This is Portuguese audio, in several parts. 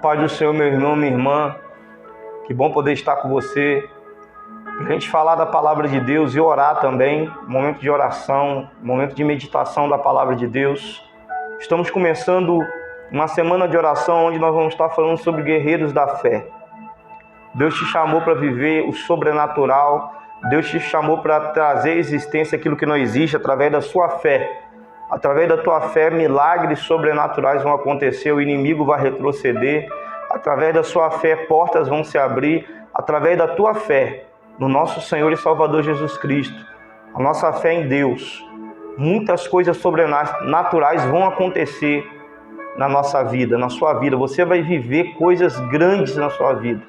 paz do Senhor, meu irmão, minha irmã. Que bom poder estar com você. Para a gente falar da palavra de Deus e orar também. Momento de oração, momento de meditação da palavra de Deus. Estamos começando uma semana de oração onde nós vamos estar falando sobre guerreiros da fé. Deus te chamou para viver o sobrenatural. Deus te chamou para trazer à existência aquilo que não existe através da sua fé. Através da tua fé, milagres sobrenaturais vão acontecer, o inimigo vai retroceder. Através da sua fé, portas vão se abrir. Através da tua fé, no nosso Senhor e Salvador Jesus Cristo, a nossa fé em Deus, muitas coisas sobrenaturais vão acontecer na nossa vida, na sua vida. Você vai viver coisas grandes na sua vida.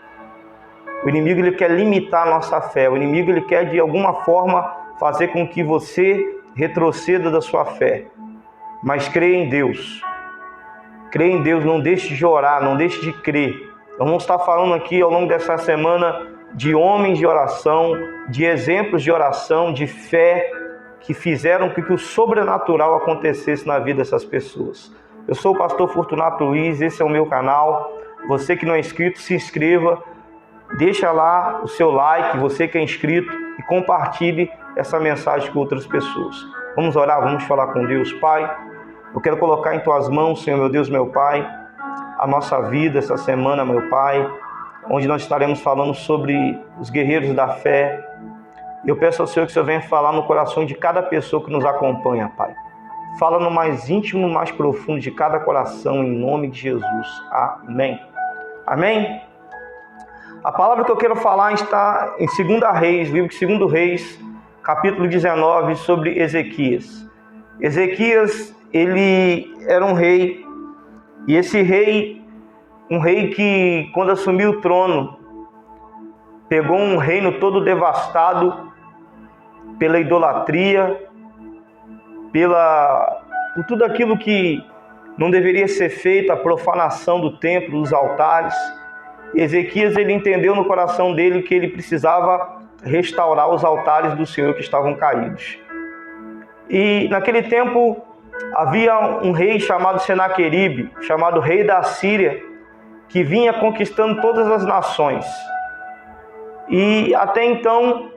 O inimigo ele quer limitar a nossa fé. O inimigo ele quer, de alguma forma, fazer com que você retroceda da sua fé. Mas creia em Deus. Creia em Deus, não deixe de orar, não deixe de crer. Nós vamos estar falando aqui ao longo dessa semana de homens de oração, de exemplos de oração, de fé, que fizeram com que o sobrenatural acontecesse na vida dessas pessoas. Eu sou o pastor Fortunato Luiz, esse é o meu canal. Você que não é inscrito, se inscreva. Deixa lá o seu like, você que é inscrito, e compartilhe essa mensagem com outras pessoas. Vamos orar, vamos falar com Deus. Pai, eu quero colocar em tuas mãos, Senhor, meu Deus, meu Pai, a nossa vida essa semana, meu Pai, onde nós estaremos falando sobre os guerreiros da fé. Eu peço ao Senhor que o Senhor venha falar no coração de cada pessoa que nos acompanha, Pai. Fala no mais íntimo, no mais profundo de cada coração, em nome de Jesus. Amém. Amém? A palavra que eu quero falar está em 2 Reis, livro de 2 Reis, capítulo 19, sobre Ezequias. Ezequias, ele era um rei, e esse rei, um rei que, quando assumiu o trono, pegou um reino todo devastado pela idolatria, por tudo aquilo que não deveria ser feito, a profanação do templo, dos altares. Ezequias, ele entendeu no coração dele que ele precisava restaurar os altares do Senhor que estavam caídos. E naquele tempo havia um rei chamado Senaqueribe, chamado rei da Síria, que vinha conquistando todas as nações. E até então,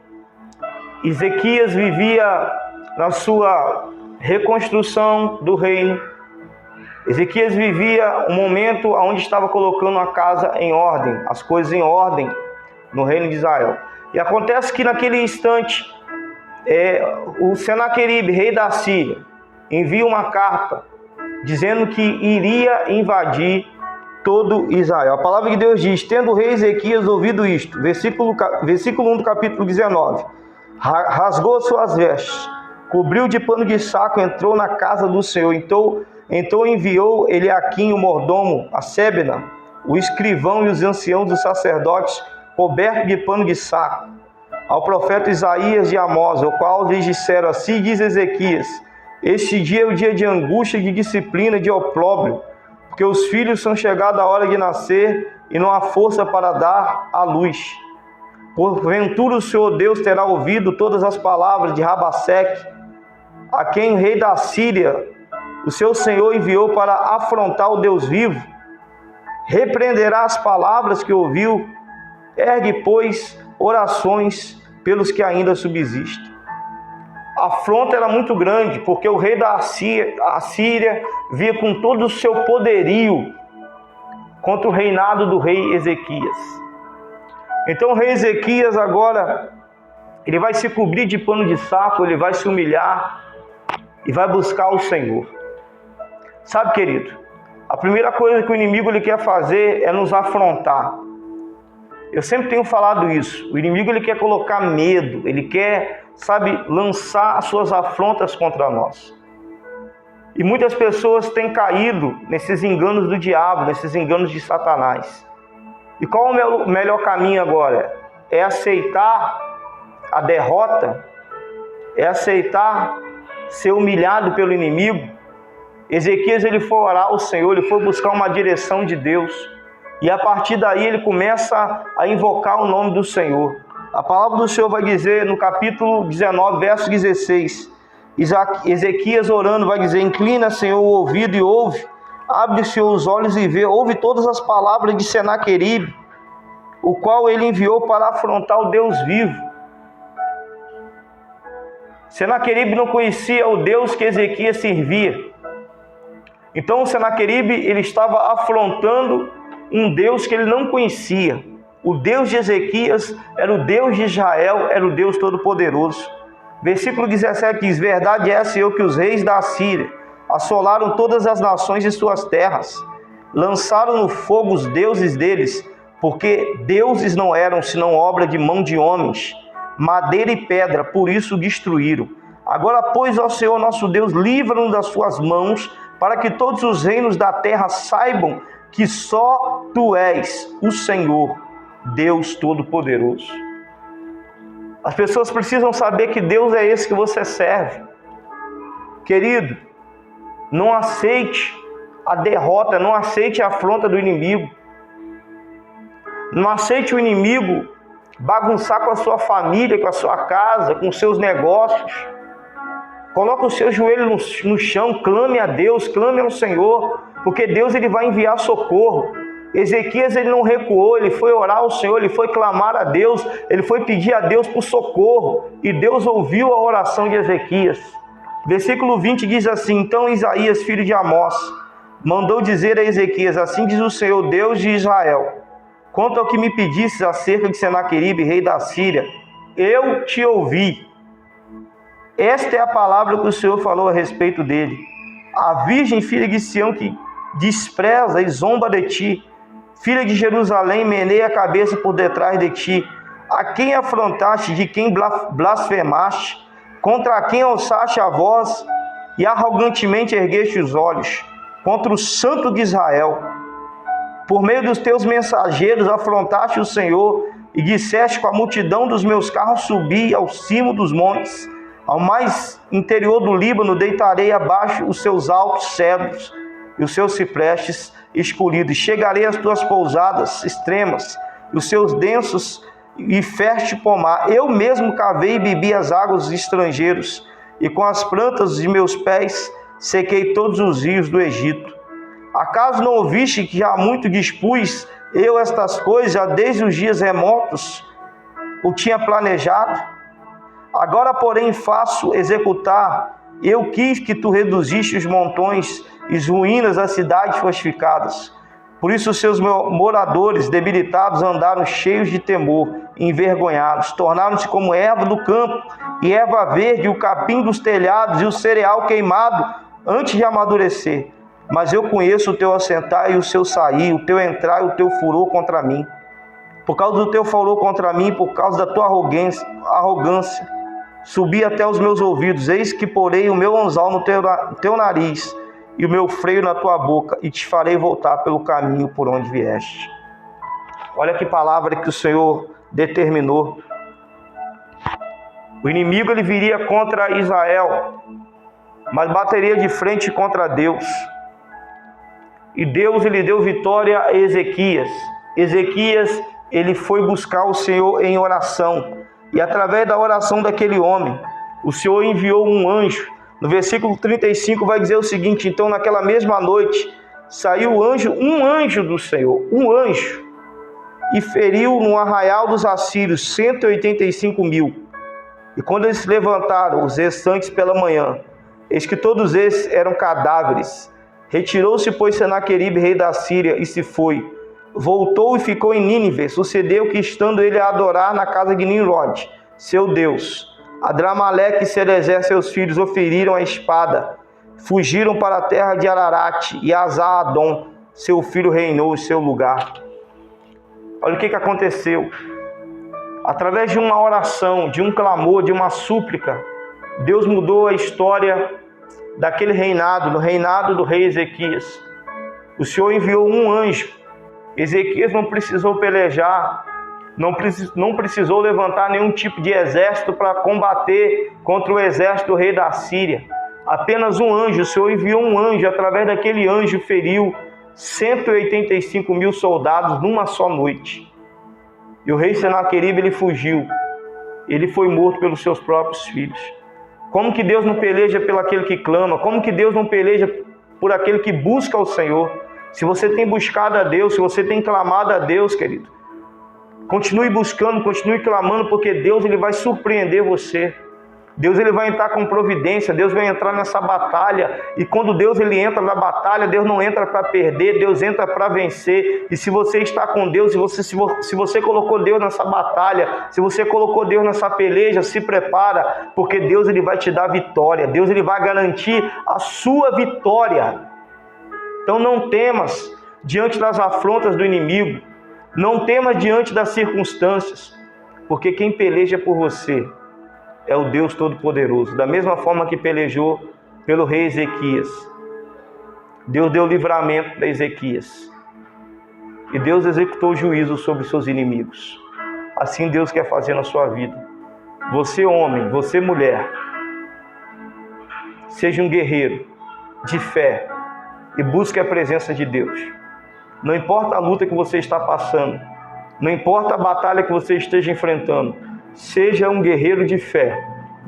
Ezequias vivia na sua reconstrução do reino. Ezequias vivia um momento onde estava colocando a casa em ordem, as coisas em ordem no reino de Israel. E acontece que naquele instante, o Senaqueribe, rei da Síria, envia uma carta dizendo que iria invadir todo Israel. A palavra de Deus diz: tendo o rei Ezequias ouvido isto, versículo 1 do capítulo 19, rasgou suas vestes, cobriu de pano de saco, entrou na casa do Senhor. Então enviou Eliaquim, o mordomo, a Sebna, o escrivão e os anciãos dos sacerdotes, cobertos de pano de saco, ao profeta Isaías de Amós, o qual lhes disseram: assim diz Ezequias, este dia é o dia de angústia, de disciplina, de opróbrio, porque os filhos são chegados a hora de nascer e não há força para dar à luz. Porventura o Senhor Deus terá ouvido todas as palavras de Rabaseque, a quem o rei da Síria, o seu Senhor, enviou para afrontar o Deus vivo? Repreenderá as palavras que ouviu, ergue, pois, orações pelos que ainda subsistem. A afronta era muito grande, porque o rei da Síria via com todo o seu poderio contra o reinado do rei Ezequias. Então o rei Ezequias agora, ele vai se cobrir de pano de saco, ele vai se humilhar e vai buscar o Senhor. Sabe, querido, a primeira coisa que o inimigo ele quer fazer é nos afrontar. Eu sempre tenho falado isso. O inimigo ele quer colocar medo, ele quer, lançar as suas afrontas contra nós. E muitas pessoas têm caído nesses enganos do diabo, nesses enganos de Satanás. E qual o melhor caminho agora? É aceitar a derrota? É aceitar ser humilhado pelo inimigo? Ezequias ele foi orar ao Senhor, ele foi buscar uma direção de Deus. E a partir daí ele começa a invocar o nome do Senhor. A palavra do Senhor vai dizer no capítulo 19, verso 16. Ezequias orando vai dizer: inclina, Senhor, o ouvido e ouve abre, Senhor, os olhos e vê, ouve todas as palavras de Senaqueribe, o qual ele enviou para afrontar o Deus vivo. Senaqueribe não conhecia o Deus que Ezequias servia. Então o Senaqueribe, ele estava afrontando um Deus que ele não conhecia. O Deus de Ezequias era o Deus de Israel, era o Deus Todo-Poderoso. Versículo 17 diz: verdade é, Senhor, que os reis da Assíria assolaram todas as nações de suas terras, lançaram no fogo os deuses deles, porque deuses não eram senão obra de mão de homens, madeira e pedra, por isso destruíram. Agora, pois, ó Senhor nosso Deus, livra-nos das suas mãos, para que todos os reinos da terra saibam que só Tu és o Senhor, Deus Todo-Poderoso. As pessoas precisam saber que Deus é esse que você serve. Querido, não aceite a derrota, não aceite a afronta do inimigo. Não aceite o inimigo bagunçar com a sua família, com a sua casa, com os seus negócios. Coloque o seu joelho no chão, clame a Deus, clame ao Senhor, porque Deus ele vai enviar socorro. Ezequias ele não recuou, ele foi orar ao Senhor, ele foi clamar a Deus, ele foi pedir a Deus por socorro, e Deus ouviu a oração de Ezequias. Versículo 20 diz assim: então Isaías, filho de Amós, mandou dizer a Ezequias: assim diz o Senhor, Deus de Israel, quanto ao que me pedistes acerca de Senaqueribe, rei da Síria, eu te ouvi. Esta é a palavra que o Senhor falou a respeito dele. A virgem filha de Sião que despreza e zomba de ti, filha de Jerusalém, meneia a cabeça por detrás de ti. A quem afrontaste, de quem blasfemaste, contra quem alçaste a voz e arrogantemente ergueste os olhos, contra o Santo de Israel. Por meio dos teus mensageiros afrontaste o Senhor e disseste: com a multidão dos meus carros subi ao cimo dos montes, ao mais interior do Líbano deitarei abaixo os seus altos cedros e os seus ciprestes escolhidos. Chegarei às tuas pousadas extremas e os seus densos e fértil pomar. Eu mesmo cavei e bebi as águas dos estrangeiros, e com as plantas de meus pés sequei todos os rios do Egito. Acaso não ouviste que já muito dispus eu estas coisas, já desde os dias remotos o tinha planejado? Agora, porém, faço executar. Eu quis que tu reduziste os montões e as ruínas das cidades fortificadas. Por isso os seus moradores debilitados andaram cheios de temor, envergonhados. Tornaram-se como erva do campo e erva verde, o capim dos telhados e o cereal queimado antes de amadurecer. Mas eu conheço o teu assentar e o seu sair, o teu entrar e o teu furor contra mim. Por causa do teu furor contra mim, por causa da tua arrogância, subi até os meus ouvidos. Eis que porei o meu anzal no teu nariz e o meu freio na tua boca, e te farei voltar pelo caminho por onde vieste. Olha que palavra que o Senhor determinou. O inimigo ele viria contra Israel, mas bateria de frente contra Deus. E Deus ele deu vitória a Ezequias. Ezequias ele foi buscar o Senhor em oração. E através da oração daquele homem, o Senhor enviou um anjo. No versículo 35 vai dizer o seguinte: então naquela mesma noite saiu um anjo do Senhor, um anjo, e feriu no arraial dos assírios 185.000. E quando eles se levantaram, os restantes pela manhã, eis que todos esses eram cadáveres. Retirou-se, pois, Senaqueribe, rei da Síria, e se foi. Voltou e ficou em Nínive. Sucedeu que, estando ele a adorar na casa de Nimrod, seu Deus, Adramaleque e Cerezer, seus filhos, o feriram a espada. Fugiram para a terra de Ararate, e Azar-Adom, seu filho, reinou em seu lugar. Olha o que aconteceu. Através de uma oração, de um clamor, de uma súplica, Deus mudou a história daquele reinado, do reinado do rei Ezequias. O Senhor enviou um anjo. Ezequias não precisou pelejar, não precisou levantar nenhum tipo de exército para combater contra o exército do rei da Síria. Apenas um anjo, o Senhor enviou um anjo, através daquele anjo feriu 185.000 soldados numa só noite. E o rei Senaqueribe ele fugiu, ele foi morto pelos seus próprios filhos. Como que Deus não peleja pelo aquele que clama? Como que Deus não peleja por aquele que busca o Senhor. Se você tem buscado a Deus, se você tem clamado a Deus, querido, continue buscando, continue clamando, porque Deus ele vai surpreender você. Deus ele vai entrar com providência, Deus vai entrar nessa batalha. E quando Deus ele entra na batalha, Deus não entra para perder, Deus entra para vencer. E se você está com Deus, se você colocou Deus nessa batalha, se você colocou Deus nessa peleja, se prepara, porque Deus ele vai te dar vitória. Deus ele vai garantir a sua vitória. Então não temas diante das afrontas do inimigo, não temas diante das circunstâncias, porque quem peleja por você é o Deus Todo-Poderoso. Da mesma forma que pelejou pelo rei Ezequias. Deus deu livramento para Ezequias. E Deus executou o juízo sobre os seus inimigos. Assim Deus quer fazer na sua vida. Você homem, você mulher, seja um guerreiro de fé e busque a presença de Deus. Não importa a luta que você está passando, não importa a batalha que você esteja enfrentando, seja um guerreiro de fé,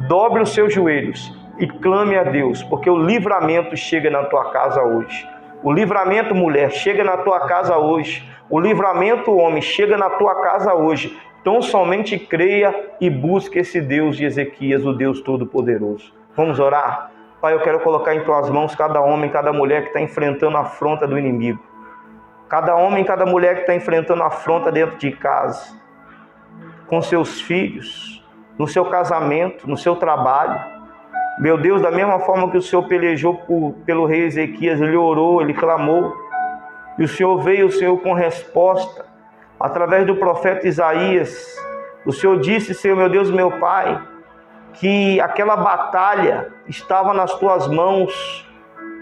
dobre os seus joelhos e clame a Deus, porque o livramento chega na tua casa hoje. O livramento, mulher, chega na tua casa hoje. O livramento, homem, chega na tua casa hoje. Então somente creia e busque esse Deus de Ezequias, o Deus Todo-Poderoso. Vamos orar? Pai, eu quero colocar em tuas mãos cada homem, cada mulher que está enfrentando a afronta do inimigo. Cada homem, cada mulher que está enfrentando a afronta dentro de casa, com seus filhos, no seu casamento, no seu trabalho. Meu Deus, da mesma forma que o Senhor pelejou pelo rei Ezequias, ele orou, ele clamou, e o Senhor veio, o Senhor com resposta, através do profeta Isaías. O Senhor disse, Senhor, meu Deus, meu Pai, que aquela batalha estava nas tuas mãos,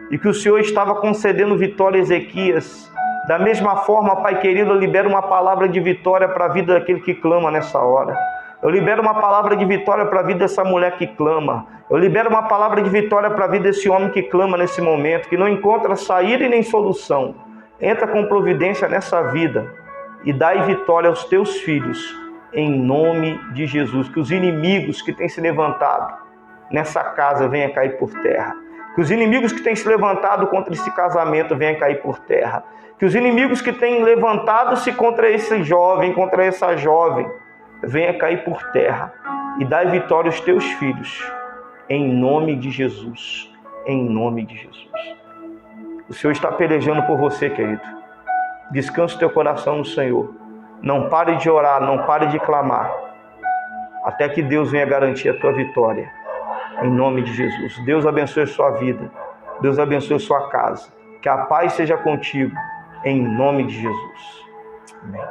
e que o Senhor estava concedendo vitória a Ezequias. Da mesma forma, Pai querido, eu libero uma palavra de vitória para a vida daquele que clama nessa hora. Eu libero uma palavra de vitória para a vida dessa mulher que clama. Eu libero uma palavra de vitória para a vida desse homem que clama nesse momento, que não encontra saída e nem solução. Entra com providência nessa vida e dai vitória aos teus filhos, em nome de Jesus. Que os inimigos que têm se levantado nessa casa venham cair por terra. Que os inimigos que têm se levantado contra esse casamento venham cair por terra. Que os inimigos que têm levantado-se contra esse jovem, contra essa jovem, venha cair por terra. E dai vitória aos teus filhos, em nome de Jesus. Em nome de Jesus. O Senhor está pelejando por você, querido. Descanse teu coração no Senhor. Não pare de orar, não pare de clamar, até que Deus venha garantir a tua vitória. Em nome de Jesus. Deus abençoe a sua vida. Deus abençoe a sua casa. Que a paz seja contigo. Em nome de Jesus. Amém.